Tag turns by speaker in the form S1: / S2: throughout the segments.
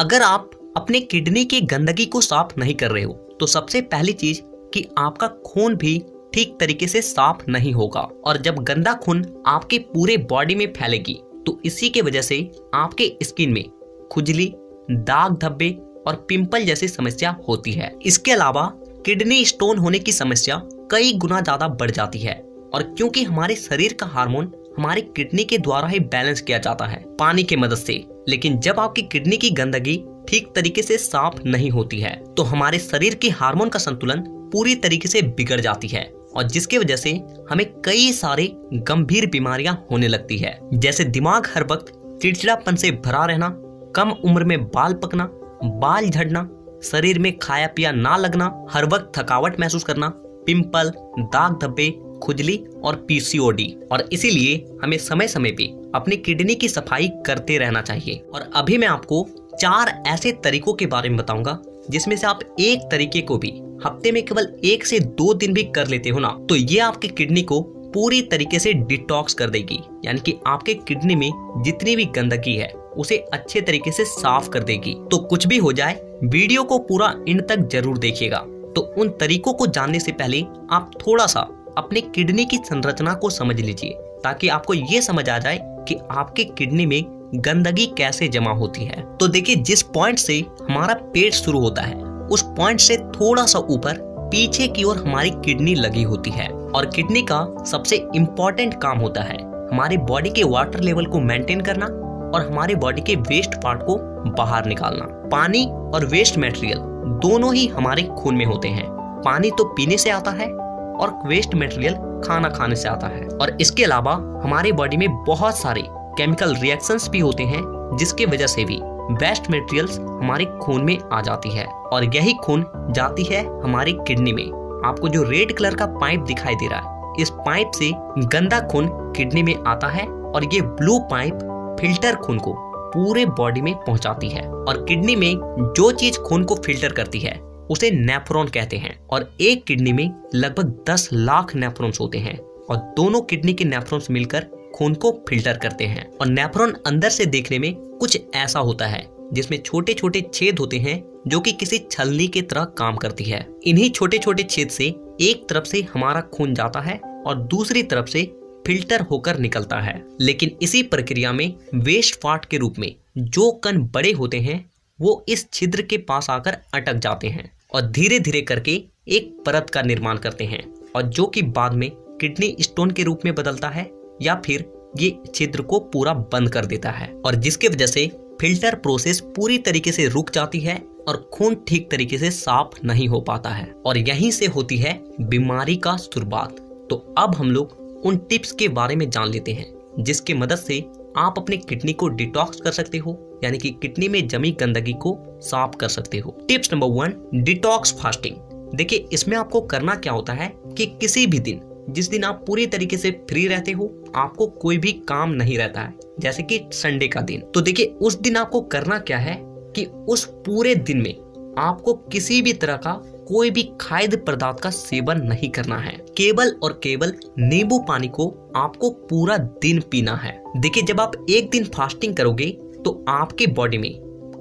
S1: अगर आप अपने किडनी की गंदगी को साफ नहीं कर रहे हो तो सबसे पहली चीज कि आपका खून भी ठीक तरीके से साफ नहीं होगा, और जब गंदा खून आपके पूरे बॉडी में फैलेगी तो इसी के वजह से आपके स्किन में खुजली, दाग धब्बे और पिंपल जैसी समस्या होती है। इसके अलावा किडनी स्टोन होने की समस्या कई गुना ज्यादा बढ़ जाती है, और क्योंकि हमारे शरीर का हार्मोन हमारे किडनी के द्वारा ही बैलेंस किया जाता है पानी की मदद से, लेकिन जब आपकी किडनी की गंदगी ठीक तरीके से साफ नहीं होती है तो हमारे शरीर के हार्मोन का संतुलन पूरी तरीके से बिगड़ जाती है, और जिसकी वजह से हमें कई सारे गंभीर बीमारियां होने लगती है, जैसे दिमाग हर वक्त चिड़चिड़ापन से भरा रहना, कम उम्र में बाल पकना, बाल झड़ना, शरीर में खाया पिया ना लगना, हर वक्त थकावट महसूस करना, पिंपल, दाग धब्बे, खुजली और पीसीओडी। और इसीलिए हमें समय समय पे अपनी किडनी की सफाई करते रहना चाहिए। और अभी मैं आपको 4 ऐसे तरीकों के बारे में बताऊंगा जिसमें से आप एक तरीके को भी हफ्ते में केवल 1 से 2 दिन भी कर लेते हो ना, तो ये आपकी किडनी को पूरी तरीके से डिटॉक्स कर देगी, यानी कि आपके किडनी में जितनी भी गंदगी है उसे अच्छे तरीके से साफ कर देगी। तो कुछ भी हो जाए, वीडियो को पूरा एंड तक जरूर देखिएगा। तो उन तरीकों को जानने से पहले आप थोड़ा सा अपने किडनी की संरचना को समझ लीजिए, ताकि आपको ये समझ आ जाए कि आपके किडनी में गंदगी कैसे जमा होती है। तो देखिए, जिस पॉइंट से हमारा पेट शुरू होता है उस पॉइंट से थोड़ा सा ऊपर पीछे की ओर हमारी किडनी लगी होती है, और किडनी का सबसे इम्पोर्टेंट काम होता है हमारी बॉडी के वाटर लेवल को मेंटेन करना और हमारी बॉडी के वेस्ट पार्ट को बाहर निकालना। पानी और वेस्ट मटेरियल दोनों ही हमारे खून में होते हैं। पानी तो पीने से आता है और वेस्ट मटेरियल खाना खाने से आता है। और इसके अलावा हमारी बॉडी में बहुत सारे केमिकल रिएक्शंस भी होते हैं जिसकी वजह से भी वेस्ट मटेरियल्स हमारे खून में आ जाती है, और यही खून जाती है हमारी किडनी में। आपको जो रेड कलर का पाइप दिखाई दे रहा है, इस पाइप से गंदा खून किडनी में आता है, और ये ब्लू पाइप फिल्टर खून को पूरे बॉडी में पहुंचाती है। और किडनी में जो चीज खून को फिल्टर करती है उसे नेफ्रॉन कहते हैं, और एक किडनी में लगभग 10 लाख नेफ्रॉन्स होते हैं, और दोनों किडनी के नेफ्रॉन्स मिलकर खून को फिल्टर करते हैं। और नेफ्रॉन अंदर से देखने में कुछ ऐसा होता है जिसमें छोटे छोटे छेद होते हैं जो कि किसी छलनी की तरह काम करती है। इन्हीं छोटे छोटे छेद से एक तरफ से हमारा खून जाता है और दूसरी तरफ से फिल्टर होकर निकलता है। लेकिन इसी प्रक्रिया में वेस्ट पार्ट के रूप में जो कण बड़े होते हैं वो इस छिद्र के पास आकर अटक जाते हैं और धीरे धीरे करके एक परत का निर्माण करते हैं, और जो कि बाद में किडनी स्टोन के रूप में बदलता है, या फिर ये छिद्र को पूरा बंद कर देता है, और जिसके वजह से फिल्टर प्रोसेस पूरी तरीके से रुक जाती है और खून ठीक तरीके से साफ नहीं हो पाता है, और यहीं से होती है बीमारी का शुरुआत। तो अब हम लोग उन टिप्स के बारे में जान लेते हैं जिसकी मदद से आप अपने किडनी को डिटॉक्स कर सकते हो, यानी कि किडनी में जमी गंदगी को साफ कर सकते हो। Tips number 1, detox fasting. देखिए, इसमें आपको करना क्या होता है कि किसी भी दिन जिस दिन आप पूरी तरीके से फ्री रहते हो, आपको कोई भी काम नहीं रहता है, जैसे कि संडे का दिन, तो देखिए उस दिन आपको करना क्या है कि उस पूरे दिन में आपको किसी भी तरह का कोई भी खाद्य पदार्थ का सेवन नहीं करना है। केवल और केवल नींबू पानी को आपको पूरा दिन पीना है। देखिए, जब आप एक दिन फास्टिंग करोगे तो आपके बॉडी में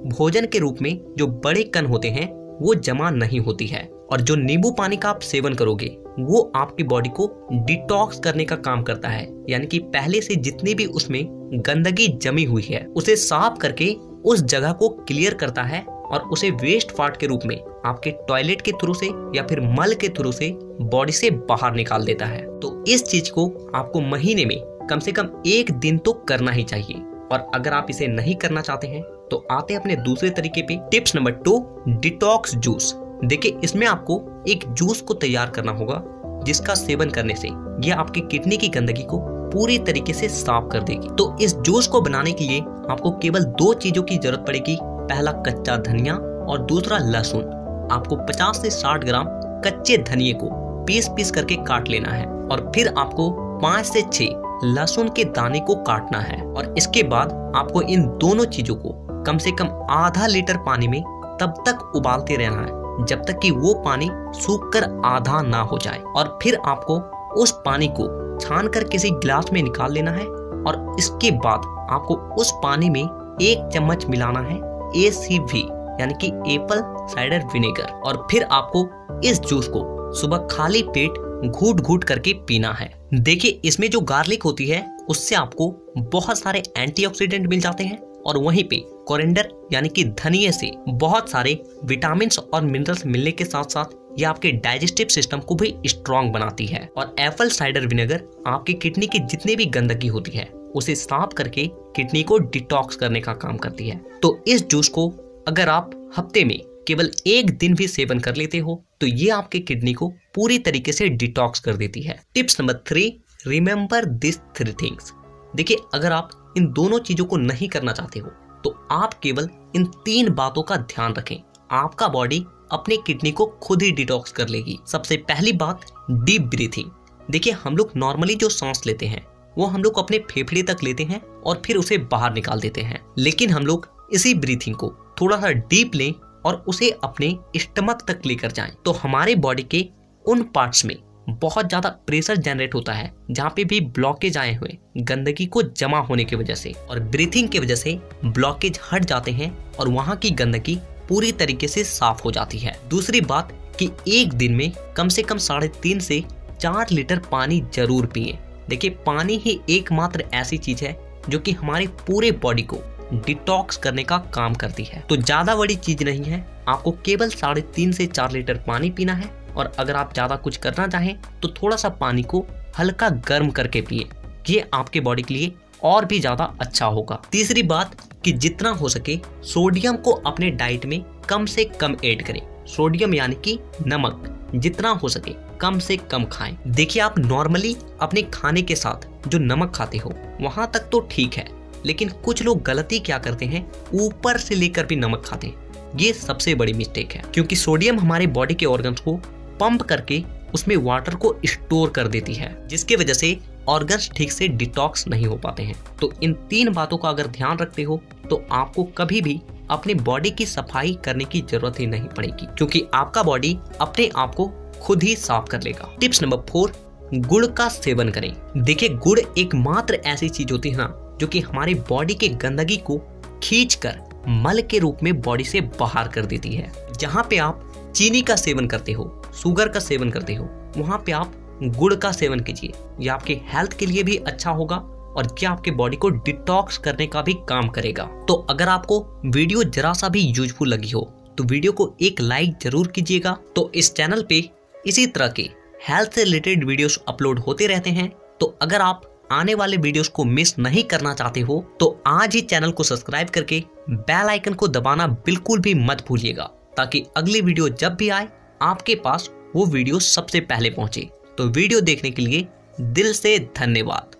S1: भोजन के रूप में जो बड़े कण होते हैं वो जमा नहीं होती है, और जो नींबू पानी का आप सेवन करोगे वो आपकी बॉडी को डिटॉक्स करने का काम करता है, यानी कि पहले से जितनी भी उसमें गंदगी जमी हुई है उसे साफ करके उस जगह को क्लियर करता है, और उसे वेस्ट पार्ट के रूप में आपके टॉयलेट के थ्रू से या फिर मल के थ्रू से बॉडी से बाहर निकाल देता है। तो इस चीज को आपको महीने में कम से कम 1 दिन तो करना ही चाहिए। और अगर आप इसे नहीं करना चाहते हैं तो आते हैं अपने दूसरे तरीके पे। Tips number 2, detox juice. देखिए, इसमें आपको एक जूस को तैयार करना होगा जिसका सेवन करने से यह आपकी किडनी की गंदगी को पूरी तरीके से साफ कर देगी। तो इस जूस को बनाने के लिए आपको केवल 2 चीजों की जरूरत पड़ेगी। पहला कच्चा धनिया और दूसरा लहसुन। आपको 50 से 60 ग्राम कच्चे धनिये को पीस करके काट लेना है, और फिर आपको 5 से 6 लहसुन के दाने को काटना है, और इसके बाद आपको इन दोनों चीजों को कम से कम आधा लीटर पानी में तब तक उबालते रहना है जब तक कि वो पानी सूखकर आधा ना हो जाए, और फिर आपको उस पानी को छानकर किसी गिलास में निकाल लेना है, और इसके बाद आपको उस पानी में 1 चम्मच मिलाना है ACV यानी कि एप्पल साइडर विनेगर, और फिर आपको इस जूस को सुबह खाली पेट घूट घूट करके पीना है। देखिए, इसमें जो गार्लिक होती है उससे आपको बहुत सारे एंटीऑक्सीडेंट मिल जाते हैं, और वहीं पे कोरिएंडर यानी कि धनिये से बहुत सारे विटामिन और मिनरल्स मिलने के साथ साथ ये आपके डाइजेस्टिव सिस्टम को भी स्ट्रॉन्ग बनाती है। और एप्पल साइडर विनेगर आपकी किडनी की जितनी भी गंदगी होती है उसे साफ करके किडनी को डिटॉक्स करने का काम करती है। तो इस जूस को अगर आप हफ्ते में केवल एक दिन भी सेवन कर लेते हो तो ये आपके किडनी को पूरी तरीके से डिटॉक्स कर देती है। Tips number 3, remember this 3 things. देखिए, अगर आप इन दोनों चीजों को नहीं करना चाहते हो तो आप केवल इन 3 बातों का ध्यान रखें, आपका बॉडी अपने किडनी को खुद ही डिटॉक्स कर लेगी। सबसे पहली बात, डीप ब्रीथिंग। देखिए, हम लोग नॉर्मली जो सांस लेते हैं वो हम लोग अपने फेफड़े तक लेते हैं और फिर उसे बाहर निकाल देते हैं, लेकिन हम लोग इसी ब्रीथिंग को थोड़ा सा डीप लें और उसे अपने स्टमक तक लेकर जाएं, तो हमारे बॉडी के उन पार्ट्स में बहुत ज्यादा प्रेशर जनरेट होता है जहाँ पे भी ब्लॉकेज आए हुए गंदगी को जमा होने की वजह से, और ब्रीथिंग की वजह से ब्लॉकेज हट जाते हैं और वहाँ की गंदगी पूरी तरीके से साफ हो जाती है। दूसरी बात कि एक दिन में कम से कम 3.5 से 4 लीटर पानी जरूर पिए। देखिए, पानी ही एकमात्र ऐसी चीज है जो कि हमारे पूरे बॉडी को डिटॉक्स करने का काम करती है। तो ज्यादा बड़ी चीज नहीं है, आपको केवल 3.5 से 4 लीटर पानी पीना है, और अगर आप ज्यादा कुछ करना चाहें तो थोड़ा सा पानी को हल्का गर्म करके पिए, ये आपके बॉडी के लिए और भी ज्यादा अच्छा होगा। तीसरी बात कि जितना हो सके सोडियम को अपने डाइट में कम से कम ऐड करें। सोडियम यानी कि नमक जितना हो सके कम से कम खाएं। देखिए, आप नॉर्मली अपने खाने के साथ जो नमक खाते हो वहां तक तो ठीक है, लेकिन कुछ लोग गलती क्या करते हैं, ऊपर से लेकर भी नमक खाते हैं। ये सबसे बड़ी मिस्टेक है, क्योंकि सोडियम हमारे बॉडी के ऑर्गन्स को पंप करके उसमें वाटर को स्टोर कर देती है, जिसकी वजह से ऑर्गन्स ठीक से डिटॉक्स नहीं हो पाते हैं। तो इन 3 बातों का अगर ध्यान रखते हो तो आपको कभी भी अपने बॉडी की सफाई करने की जरूरत ही नहीं पड़ेगी, क्योंकि आपका बॉडी अपने आप को खुद ही साफ कर लेगा। टिप्स नंबर 4, गुड़ का सेवन करें। देखिए, गुड़ एकमात्र ऐसी चीज होती है ना जो कि हमारी बॉडी के गंदगी को खींचकर मल के रूप में बॉडी से बाहर कर देती है। जहाँ पे आप चीनी का सेवन करते हो, शुगर का सेवन करते हो, वहाँ पे आप गुड़ का सेवन कीजिए। ये आपके हेल्थ के लिए भी अच्छा होगा और ये आपके बॉडी को डिटॉक्स करने का भी काम करेगा। तो अगर आपको वीडियो जरा सा भी यूजफुल लगी हो तो वीडियो को एक लाइक जरूर कीजिएगा। तो इस चैनल पे इसी तरह के हेल्थ से रिलेटेड वीडियोस अपलोड होते रहते हैं, तो अगर आप आने वाले वीडियोस को मिस नहीं करना चाहते हो तो आज ही चैनल को सब्सक्राइब करके बेल आइकन को दबाना बिल्कुल भी मत भूलिएगा, ताकि अगली वीडियो जब भी आए आपके पास वो वीडियो सबसे पहले पहुंचे। तो वीडियो देखने के लिए दिल से धन्यवाद।